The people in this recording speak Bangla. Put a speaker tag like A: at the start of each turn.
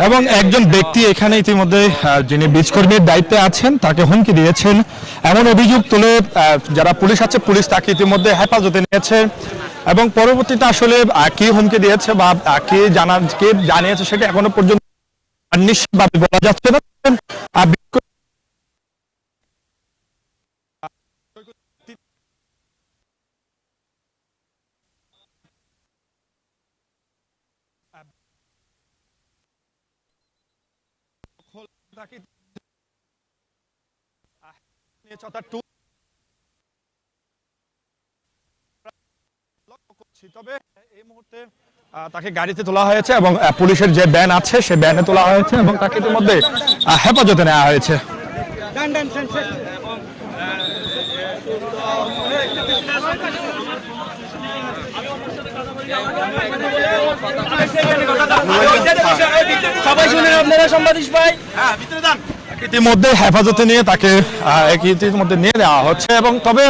A: এবং একজন ব্যক্তি এখানে ইতিমধ্যে যিনি বীজকর্মীর দায়িত্বে আছেন তাকে হুমকি দিয়েছেন এমন অভিযোগ তুলে যারা পুলিশ আছে পুলিশ তাকে ইতিমধ্যে হেফাজতে নিয়েছে এবং পরবর্তীতে আসলে কি হুমকি দিয়েছে বা কে জানিয়েছে সেটা এখনো পর্যন্ত নিশ্চিতভাবে বলা যাচ্ছে না। তবে এই মুহূর্তে তাকে গাড়িতে তোলা হয়েছে এবং পুলিশের যে ভ্যান আছে সে ভ্যানে তোলা হয়েছে এবং তাকে ইতিমধ্যে হেফাজতে নেওয়া হয়েছে। ইতিমধ্যে হেফাজতে নিয়ে তাকে ইতিমধ্যে নিয়ে নেওয়া হচ্ছে এবং তবে